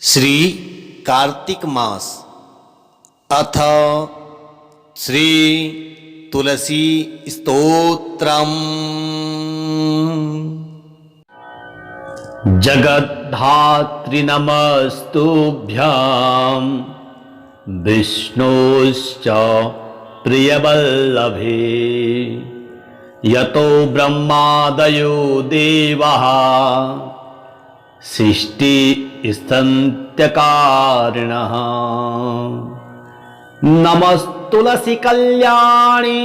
श्री कार्तिक मास अथ श्री तुलसी स्तोत्रम्। जगद्धात्री नमस्तुभ्यां विष्णुश्च प्रियवल्लभे यतो ब्रह्मादयो देवाः सृष्टिस्थित्यकारिणः। नमस्तुलसी कल्याणी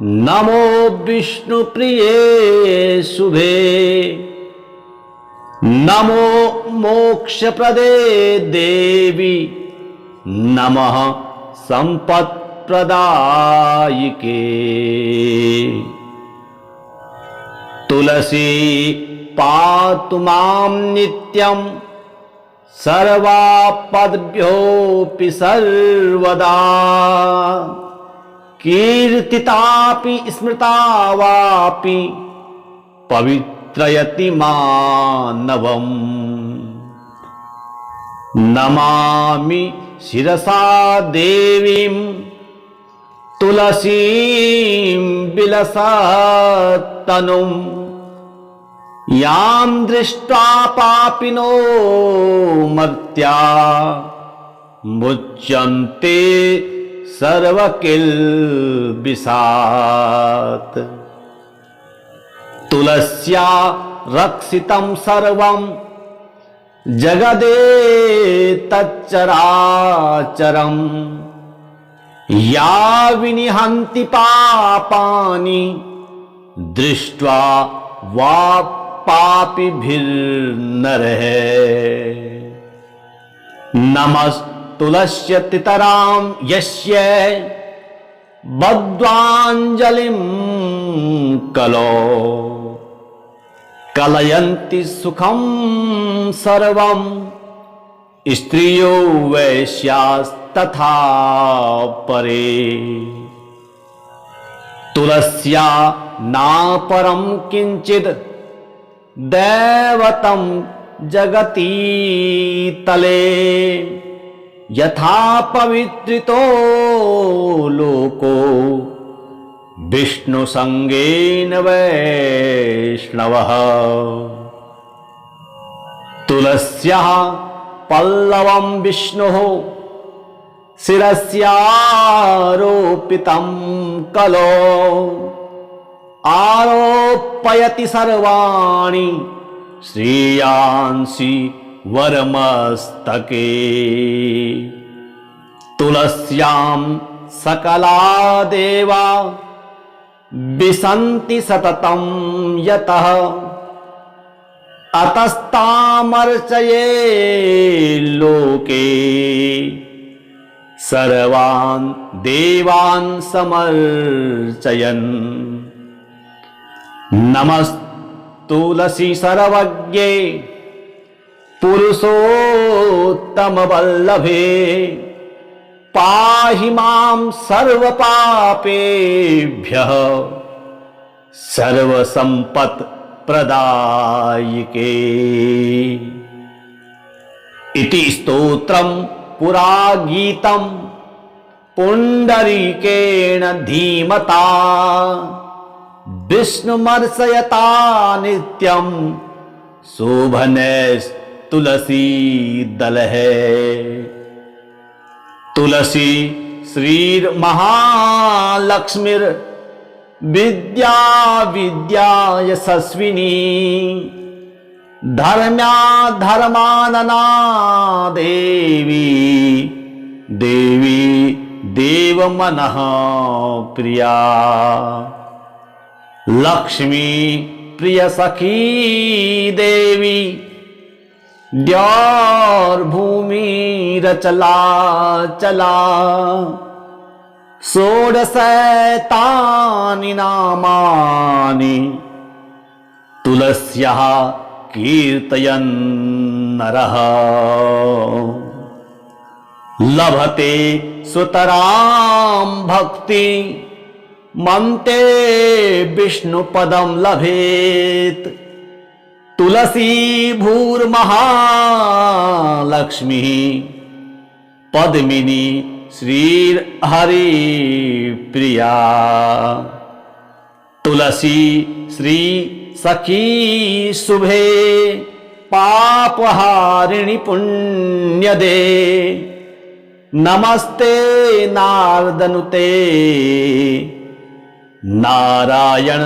नमो विष्णुप्रिये शुभे नमो मोक्षप्रदे देवी नमः संपत्प्रदायिके। तुलसी पातु मां नित्यं सर्वापद्भ्योऽपि सर्वदा कीर्तितापि स्मृता वापि पवित्रयति मानवम्। नमामि शिरसा देवीं तुलसीं विलसत्तनुं यां दृष्ट्वा पापिनो मर्त्या मुच्यन्ते सर्वकिल्बिषात्। तुलस्या रक्षितं सर्वं जगदेतच्चराचरम् या विनिहन्ति पापानि दृष्ट्वा वा पापिभिर्नरः। नमस्तुलस्यतितरां यस्य बद्ध्वाञ्जलिं कलो कलयन्ति सुखं सर्वं स्त्रियो वैश्यास्तथा परे। तुलस्या नापरं किंचित् दैवतं जगती तले यथा पवित्रितो लोको विष्णुसंगेन वैष्णवः। तुलस्याः पल्लवं विष्णुः शिरस्यारोपितं कलो आरोपयति सर्वाणि श्रेयांसि वरमस्तके। तुलस्यां सकला देवा विसन्ति सततं यतः अतस्तामर्चये लोके सर्वान् देवान् समर्चयन्। नमस्तुलसी सर्वज्ञे पुरुषोत्तमवल्लभे पाहि मां सर्वपापेभ्यः सर्वसम्पत्प्रदायिके। इति स्तोत्रं पुरा गीतं पुण्डरीकेण धीमता विष्णुमर्चयता नित्यं शोभनस्तुलसी दलः। तुलसी श्रीर्महालक्ष्मीर् विद्या विद्या यशस्विनी धर्म्या धर्मानना देवी देवी देवमनः प्रिया। लक्ष्मी प्रिय सखी देवी द्यौर्भूमिरचला चला षोडशैतानि नामानि तुलस्याः कीर्तयन् नरः लभते सुतरां भक्ति मन्ते विष्णुपदं लभेत्। तुलसी भूर्महालक्ष्मी पद्मिनी श्रीर्हरि प्रिया तुलसी श्री सखी शुभे पापहारिणि पुण्यदे नमस्ते नारदनुते नारायण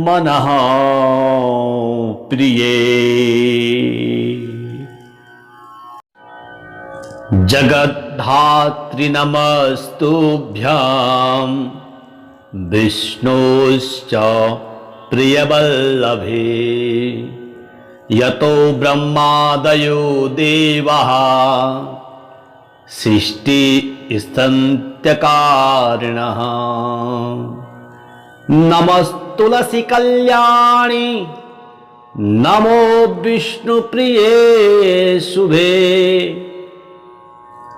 मनः प्रिये। जगद्धात्री नमस्तुभ्यां विष्णुश्च प्रियवल्लभे यतो ब्रह्मादयो देवाः सृष्टिस्थित्यकारिणः नमस्तुलसी कल्याणी नमो विष्णुप्रिये शुभे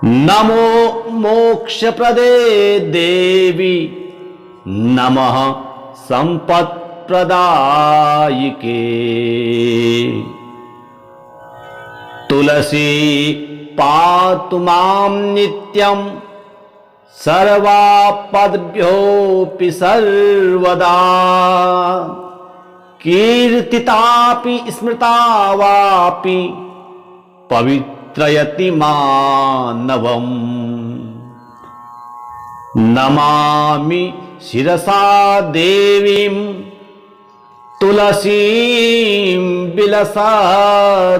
नमो मोक्षप्रदे देवी नमः संपत्प्रदायिके। तुलसी पातु मां नित्यं सर्वापद्भ्योऽपि सर्वदा कीर्तितापि स्मृता वापि पवित्रयति मानवम् नमामि शिरसा देवीं तुलसीं विलसत्तनुं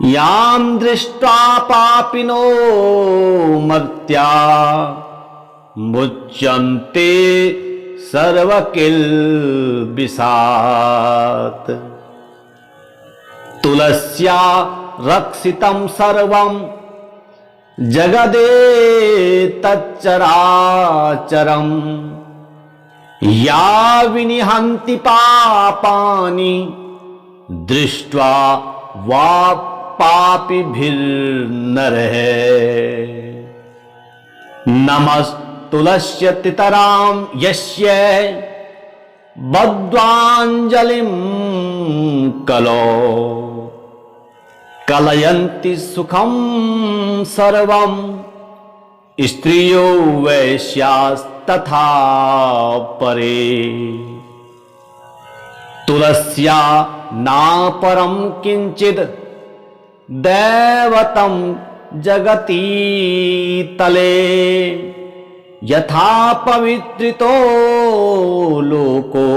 यां दृष्ट्वा पापिनो मर्त्या मुच्यन्ते सर्वकिल्बिषात्। तुलस्या रक्षितं सर्वं जगदेतच्चराचरं या विनिहन्ति पापानि दृष्ट्वा वा पापिभिर्नरः नमस्तुलस्यतितरां यस्य बद्ध्वाञ्जलिं कलो कलयन्ति सुखं सर्वं स्त्रियो वैश्यास्तथा परे तुलस्या नापरं किंचित् दैवतं जगती तले यथा पवित्रितो लोको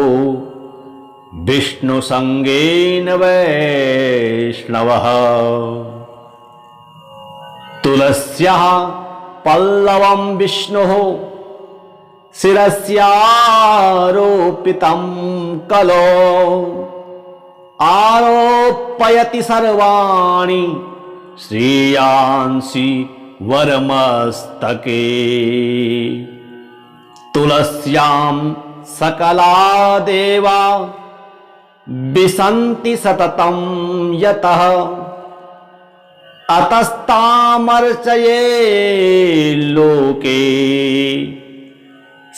विष्णुसंगेन वैष्णवः। तुलस्याः पल्लवं विष्णुः शिरस्यारोपितं कलो आरोपयति सर्वाणि श्रेयांसि वरमस्तके। तुलस्यां सकला देवा विसन्ति सततं यतः अतस्तामर्चये लोके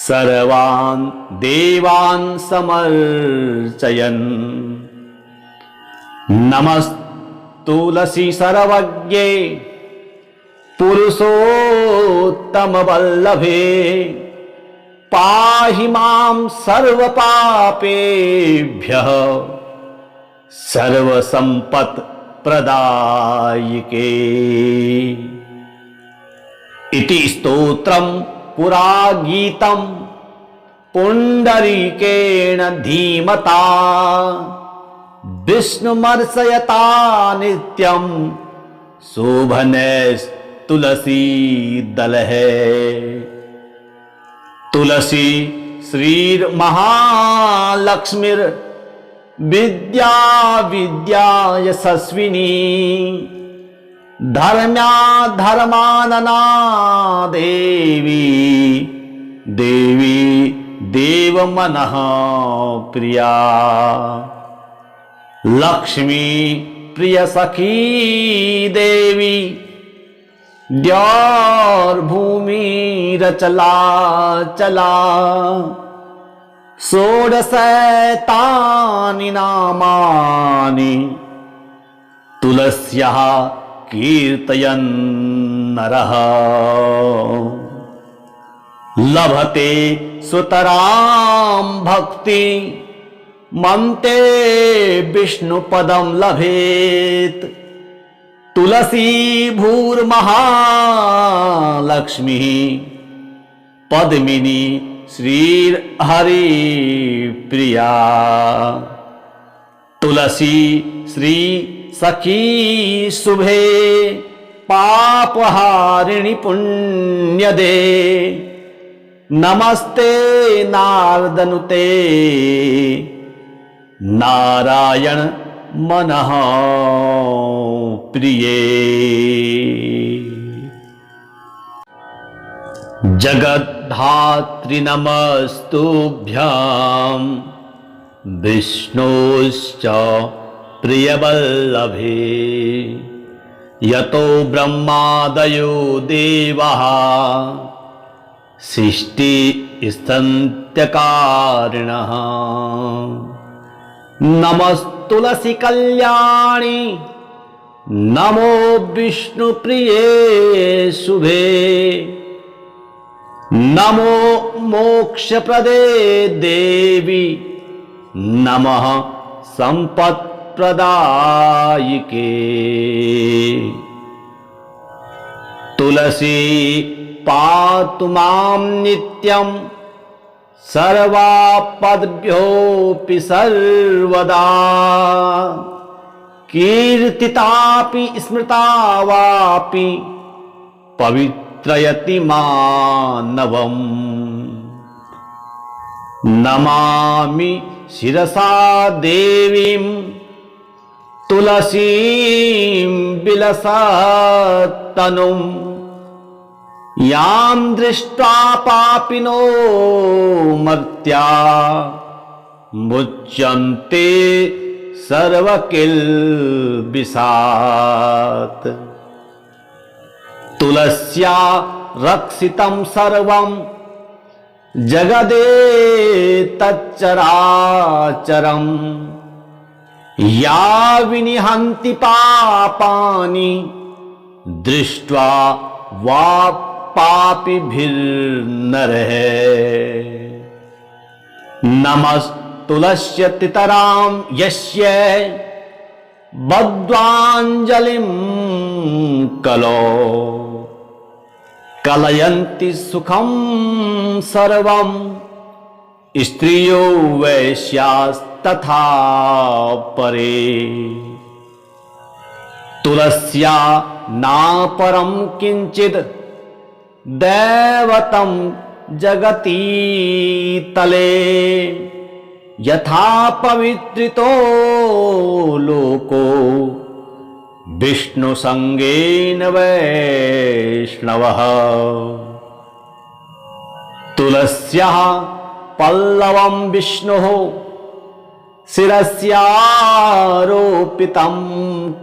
सर्वान् देवान् समर्चयन्। नमस्तुलसी सर्वज्ञे पुरुषोत्तम वल्लभे पाहि मां सर्वपापेभ्यः सर्वसंपत् प्रदायिके। इति स्तोत्रं पुरा गीतं पुंडरीकेण धीमता विष्णुमर्चयता नित्यं शोभनस्तुलसी दलः। तुलसी श्रीर्महालक्ष्मीर् विद्या विद्या यशस्विनी धर्म्या धर्मानना देवी देवी देवमनः प्रिया। लक्ष्मी प्रिय सखी देवी द्यौर्भूमिरचला चला षोडशैतानि नामानि तुलस्याः कीर्तयन् नरः लभते सुतरां भक्ति मन्ते विष्णुपदं लभेत् तुलसी भूर्महालक्ष्मी पद्मिनी श्रीहरिप्रिया तुलसी श्री सखी शुभे पापहारिणि पुण्यदे नमस्ते नारदनुते नारायण मनः प्रिये जगद्धात्री नमस्तुभ्यां विष्णुश्च प्रियवल्लभे यतो ब्रह्मादयो देवाः सृष्टिस्थित्यकारिणः नमस्तुलसी कल्याणी नमो विष्णुप्रिये शुभे नमो मोक्षप्रदे देवी नमः संपत्प्रदायिके तुलसी पातु मां नित्यं सर्वापद्भ्योऽपि सर्वदा कीर्तितापि स्मृता वापि पवित्रयति मानवम् नमामि शिरसा देवीं तुलसीं विलसत्तनुं यां दृष्ट्वा पापिनो मर्त्या मुच्यन्ते सर्वकिल्बिषात् तुलस्या रक्षितं सर्वं जगदेतच्चराचरं या विनिहन्ति पापानि दृष्ट्वा वा पापिभिर्नरः नमस्तुलस्यतितरां यस्य बद्ध्वाञ्जलिं कलो कलयन्ति सुखं सर्वं स्त्रियो वैश्यास्तथा परे तुलस्या नापरं किंचित् दैवतं जगती तले यथा पवित्रितो लोको विष्णुसंगेन वैष्णवः तुलस्याः पल्लवं विष्णुः शिरस्यारोपितं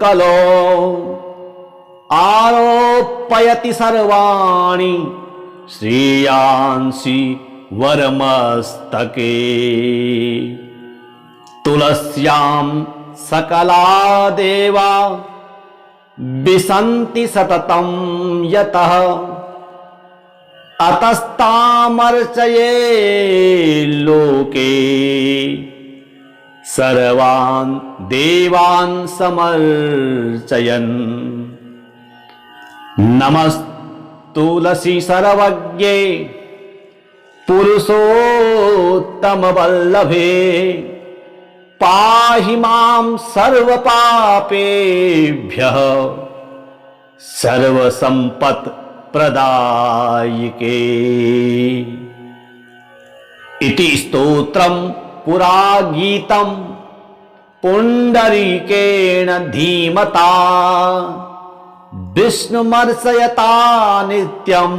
कलो आरोपयति सर्वाणि श्रेयांसि वरमस्तके तुलस्यां सकला देवा विसन्ति सततं यतः अतस्तामर्चये लोके सर्वान् देवान् समर्चयन् नमस्तुलसी सर्वज्ञे पुरुषोत्तमवल्लभे पाहि मां सर्वपापेभ्यः सर्वसम्पत्प्रदायिके इति स्तोत्रं पुरा गीतं पुण्डरीकेण धीमता विष्णुमर्चयता नित्यं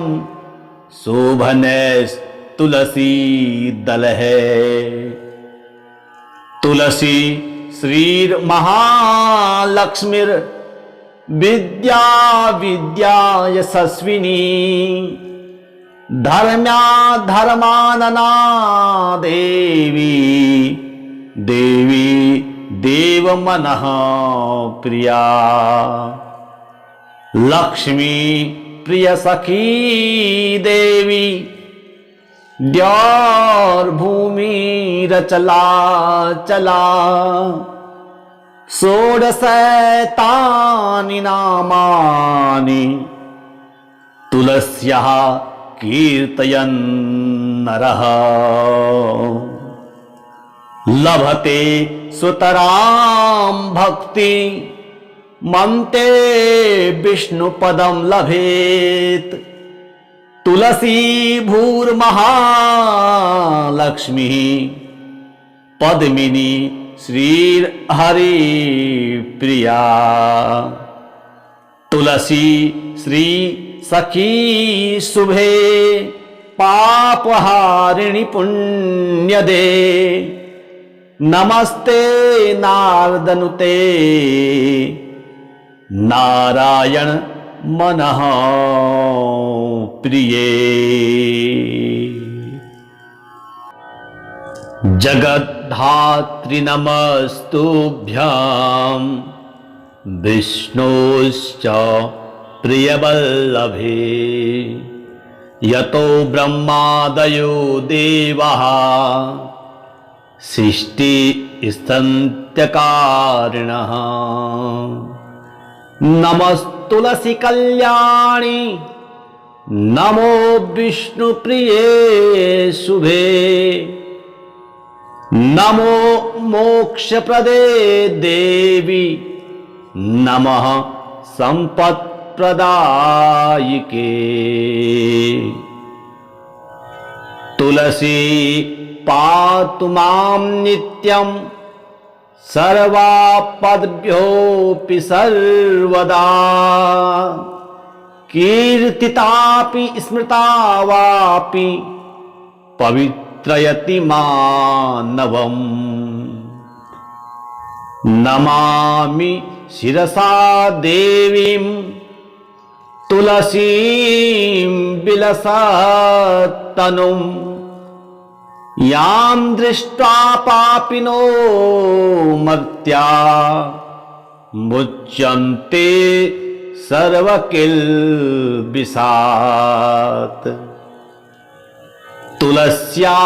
शोभनस्तुलसी दलः तुलसी श्रीर्महालक्ष्मीर् विद्या विद्या यशस्विनी धर्म्या धर्मानना देवी देवी देव मनः प्रिया लक्ष्मी प्रिय सखी देवी द्यौर भूमि रचला चला षोडशैतानि नामानि तुलस्याः कीर्तयन् नरः लभते सुतरां भक्ति मन्ते विष्णुपदं लभेत् तुलसी भूर्महालक्ष्मी पद्मिनी श्रीहरि प्रिया तुलसी श्री सखी शुभे पापहारिणि पुण्यदे नमस्ते नारदनुते नारायण मनः प्रिये जगद्धात्री नमस्तुभ्यां विष्णोश्च प्रियवल्लभे यतो ब्रह्मादयो देवाः सृष्टिस्थित्यकारिणः नमस्तुलसी कल्याणी नमो विष्णुप्रिये शुभे नमो मोक्षप्रदे देवी नमः संपत्प्रदायिके तुलसी पातु मां नित्यं सर्वापद्भ्योऽपि सर्वदा कीर्तितापि स्मृता वापि पवित्रयति मानवम् नमामि शिरसा देवीं तुलसीं विलसत्तनुं यां दृष्ट्वा पापिनो मर्त्या मुच्यन्ते सर्वकिल्बिषात् तुलस्या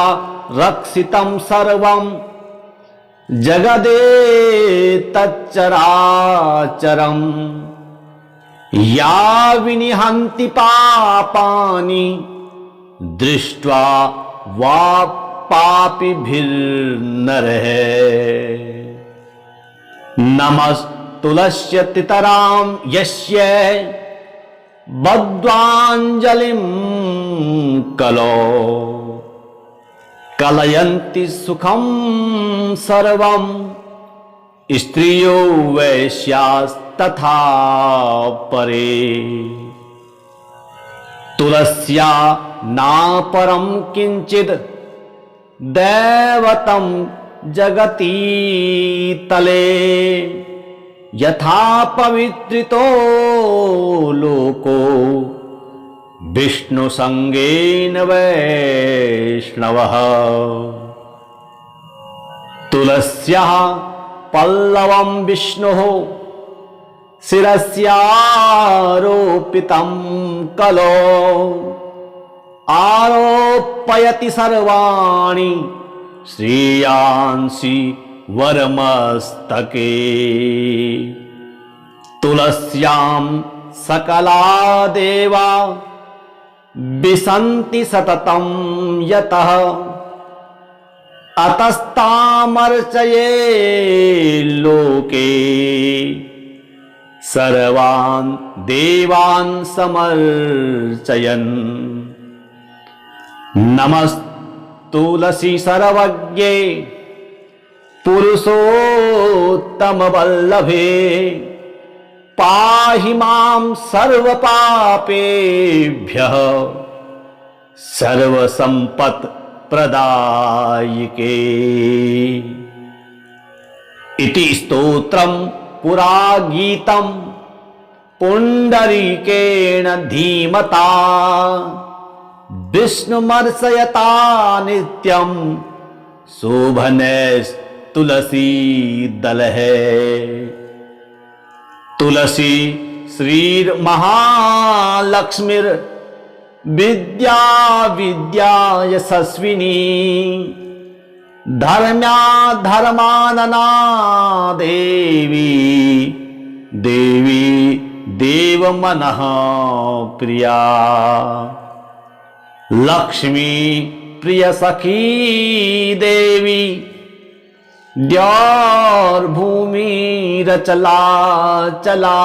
रक्षितं सर्वं जगदेतच्चराचरम् या विनिहन्ति पापानि दृष्ट्वा वा पापिभिर्नरः नमस्तुलस्यतितरां यस्य बद्ध्वाञ्जलिं कलो कलयन्ति सुखं सर्वं स्त्रियो वैश्यास्तथा परे तुलस्या नापरं किंचित् दैवतं जगती तले यथा पवित्रितो लोको विष्णु संगेन वैष्णवः तुलस्याः पल्लवं विष्णुः शिरस्यारोपितं कलो आरोपयति सर्वाणि श्रेयांसि वरमस्तके तुलस्यां सकला देवा विसन्ति सततं यतः अतस्तामर्चये लोके सर्वान् देवान् समर्चयन् नमस्तुलसी सर्वज्ञे पुरुषोत्तमवल्लभे पाहि मां सर्वपापेभ्यः सर्वसम्पत्प्रदायिके इति स्तोत्रं पुरा गीतं पुण्डरीकेण धीमता विष्णुमर्चयता नित्यम शोभने तुलसी दल है। तुलसी श्रीर महालक्ष्मीर विद्या विद्या यशस्विनी धर्म्या धर्मानना देवी देवी देव मनः प्रिया। लक्ष्मी प्रिय सखी देवी द्यौर भूमि रचला चला।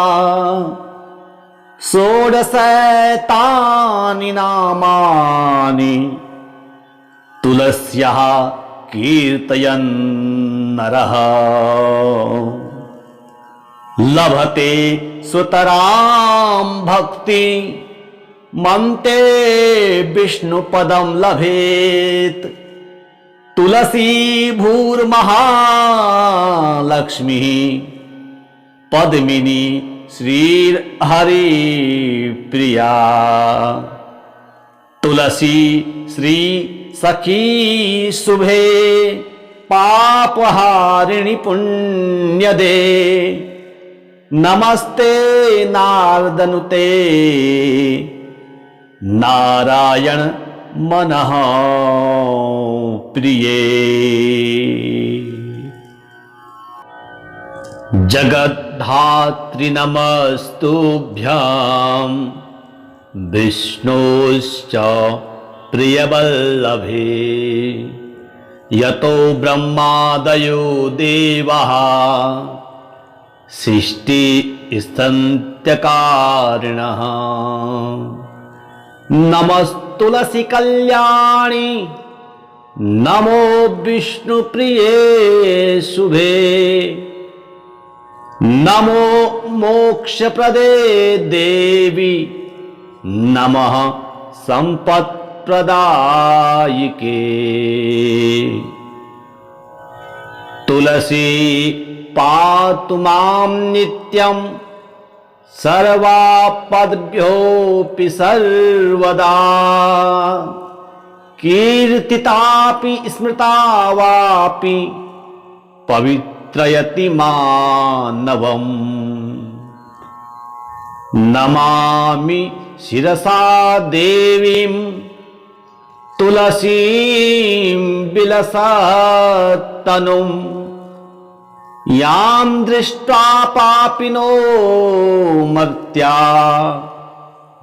षोडशैतानि नामानि तुलस्याः कीर्तयन् नरः लभते सुतरां भक्ति मन्ते विष्णुपदं लभेत्। तुलसी भूर्महालक्ष्मी पद्मिनी श्रीर्हरि प्रिया। तुलसी श्री सखी शुभे पापहारिणि पुण्यदे। नमस्ते नारदनुते नारायण मनः प्रिये। जगद्धात्री नमस्तुभ्यां विष्णोश्च प्रियवल्लभे। यतो ब्रह्मादयो देवाः सृष्टिस्थित्यकारिणः। नमस्तुलसी कल्याणी नमो विष्णुप्रिये शुभे। नमो मोक्षप्रदे देवी नमः संपत्प्रदायिके। तुलसी पातु मां नित्यं सर्वापद्भ्योऽपि सर्वदा। कीर्तितापि स्मृता वापि पवित्रयति मानवम्। नमामि शिरसा देवीं तुलसीं विलसत्तनुम्। यां दृष्ट्वा पापिनो मर्त्या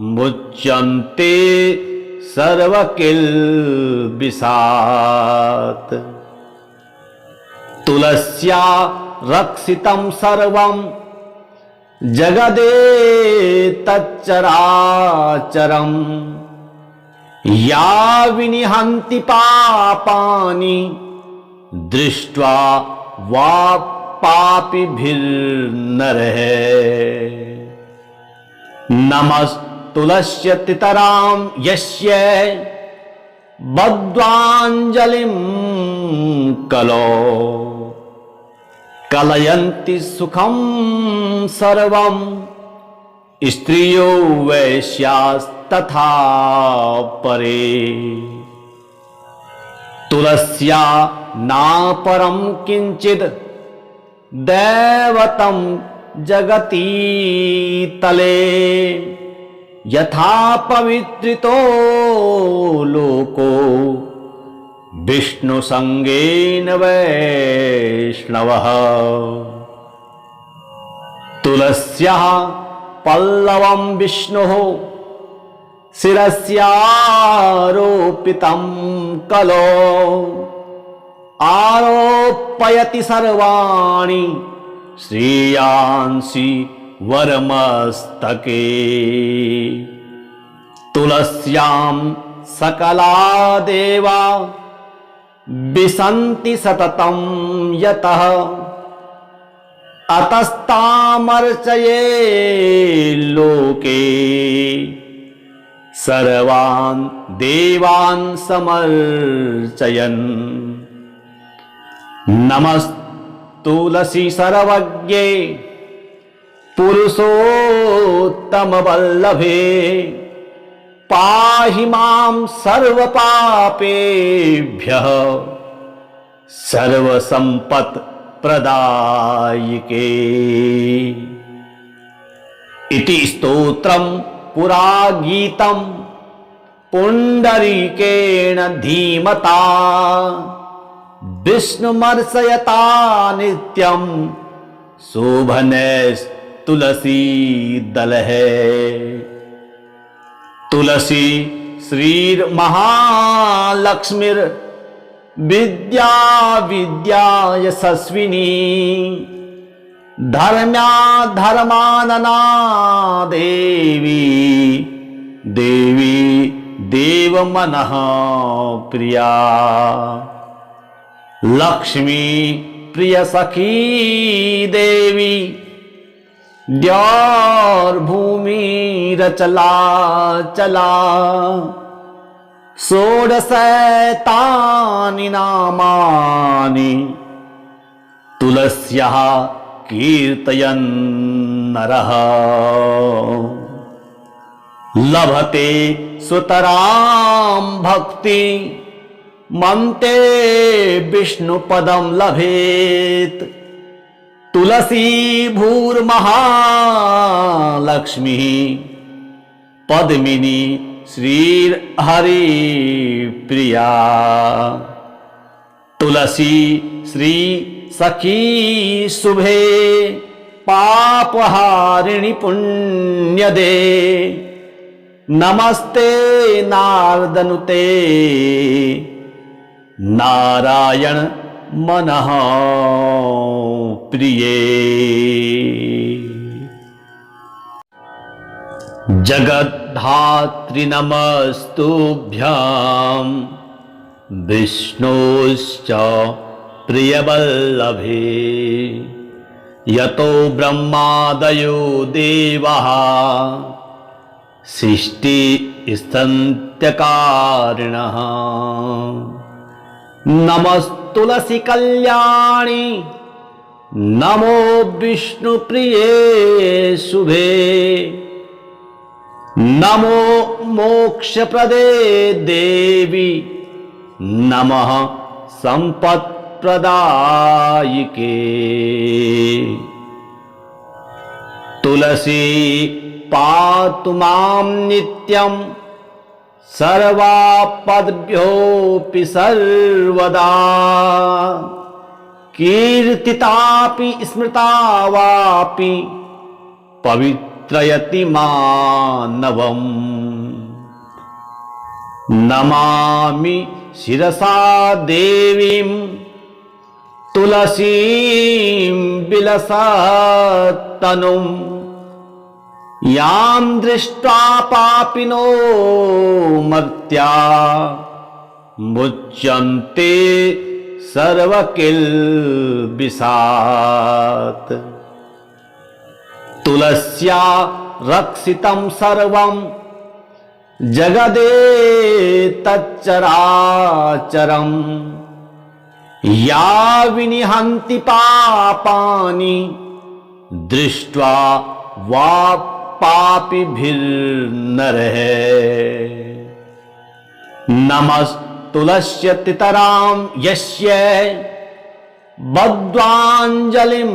मुच्यन्ते सर्वकिल्बिषात्। तुलस्या रक्षितं सर्वं जगदेतच्चराचरम्। या विनिहन्ति पापानि दृष्ट्वा वा पापिभिर्नरः। नमस्तुलस्यतितरां यस्य बद्ध्वाञ्जलिं कलो। कलयन्ति सुखं सर्वं स्त्रियो वैश्यास्तथा परे। तुलस्या नापरं किंचित् दैवतं जगती तले। यथा पवित्रितो लोको विष्णुसंगेन वैष्णवः। तुलस्याः पल्लवं विष्णुः शिरस्यारोपितं कलो। आरोपयति सर्वाणि श्रेयांसि वरमस्तके। तुलस्यां सकला देवा विसन्ति सततं यतः। अतस्तामर्चये लोके सर्वान् देवान् समर्चयन्। नमस्तुलसी सर्वज्ञे पुरुषोत्तम वल्लभे। पाहि मां सर्वपापेभ्यः सर्वसम्पत्प्रदायिके। इति स्तोत्रं पुरा गीतं पुण्डरीकेण धीमता विष्णुमर्चयता नित्यं शोभनैस्तुलसी दलः। तुलसी श्रीर्महालक्ष्मीर् विद्या विद्या यशस्विनी धर्म्या धर्मानना देवी देवी देवमनः प्रिया। लक्ष्मी प्रिय सखी देवी द्यौर्भूमिरचला चला। षोडशैतानि नामानि तुलस्याः कीर्तयन् नरः लभते सुतरां भक्ति मन्ते विष्णुपदं लभेत्। तुलसी भूर्महालक्ष्मी पद्मिनी श्रीहरिप्रिया। तुलसी श्री सखी शुभे पापहारिणि पुण्यदे। नमस्ते नारदनुते नारायण मनः प्रिये। जगद्धात्री नमस्तुभ्यां विष्णोश्च प्रियवल्लभे। यतो ब्रह्मादयो देवाः सृष्टिस्थित्यकारिणः। नमस्तुलसी कल्याणी नमो विष्णुप्रिये शुभे। नमो मोक्षप्रदे देवी नमः सम्पत्प्रदायिके। तुलसी पातु मां नित्यं सर्वापद्भ्योऽपि सर्वदा। कीर्तितापि स्मृता वापि पवित्रयति मानवम्। नमामि शिरसा देवीं तुलसीं विलसत्तनुं। यां दृष्ट्वा पापिनो मर्त्या मुच्यन्ते सर्वकिल्बिषात्। तुलस्या रक्षितं सर्वं जगदेतच्चराचरं। या विनिहन्ति पापानि दृष्ट्वा वा पापिभिर्नरः। नमस्तुलस्यतितरां यस्य बद्ध्वाञ्जलिं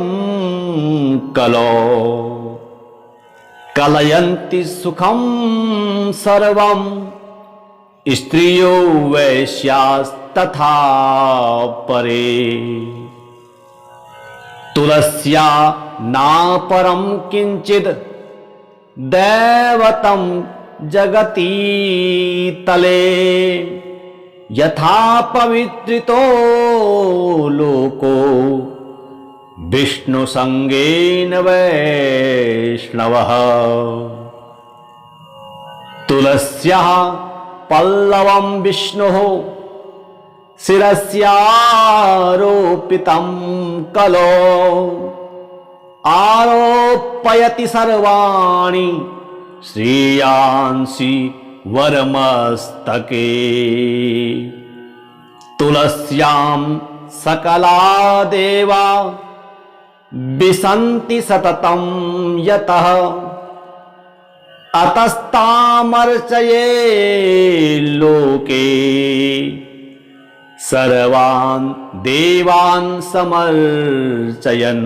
कलो। कलयन्ति सुखं सर्वं स्त्रियो वैश्यास्तथा परे। तुलस्या नापरं किंचित् दैवतं जगती तले। यथा पवित्रितो लोको विष्णुसंगेन वैष्णवः। तुलस्याः पल्लवं विष्णुः शिरस्यारोपितं कलो। आरोपयति सर्वाणि श्रेयांसि वरमस्तके। तुलस्यां सकला देवा विसन्ति सततं यतः। अतस्तामर्चये लोके सर्वान् देवान् समर्चयन्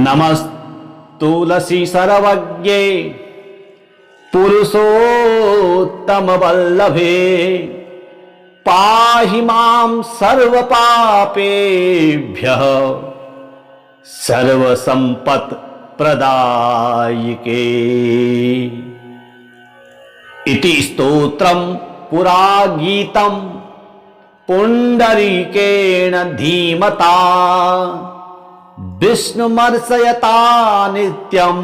नमस्तुलसी सर्वज्ञे पुरुषोत्तमवल्लभे पाहि मां सर्वपापेभ्यः सर्वसम्पत्प्रदायिके। इति स्तोत्रं पुरा गीतं पुण्डरीकेण धीमता विष्णुमर्चयता नित्यं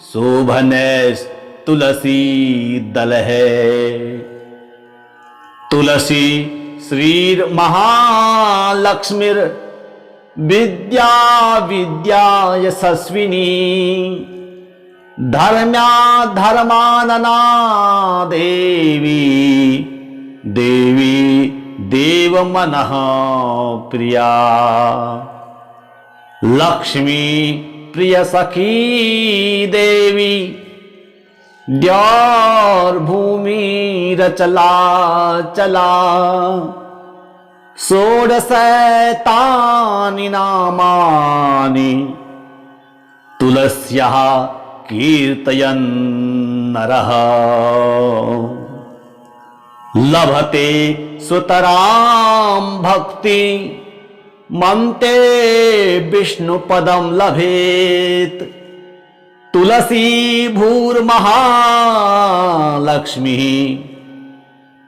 शोभनैस्तुलसी दलः। तुलसी श्रीर्महालक्ष्मीर् विद्या विद्या यशस्विनी धर्म्या धर्मानना देवी देवी देवमनः प्रिया लक्ष्मी प्रिय सखी देवी द्यौर्भूमिरचला चला षोडशैतानि नामानि तुलस्याः कीर्तयन् नरः लभते सुतरां भक्ति मन्ते विष्णुपदं लभेत्। तुलसी भूर्महालक्ष्मी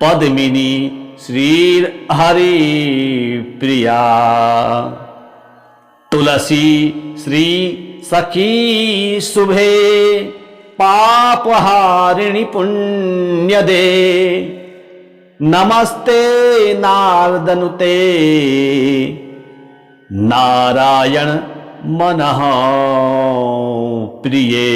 पद्मिनी श्रीहरिप्रिया तुलसी श्री सखी शुभे पापहारिणि पुण्यदे नमस्ते नारदनुते नारायण मनः प्रिये।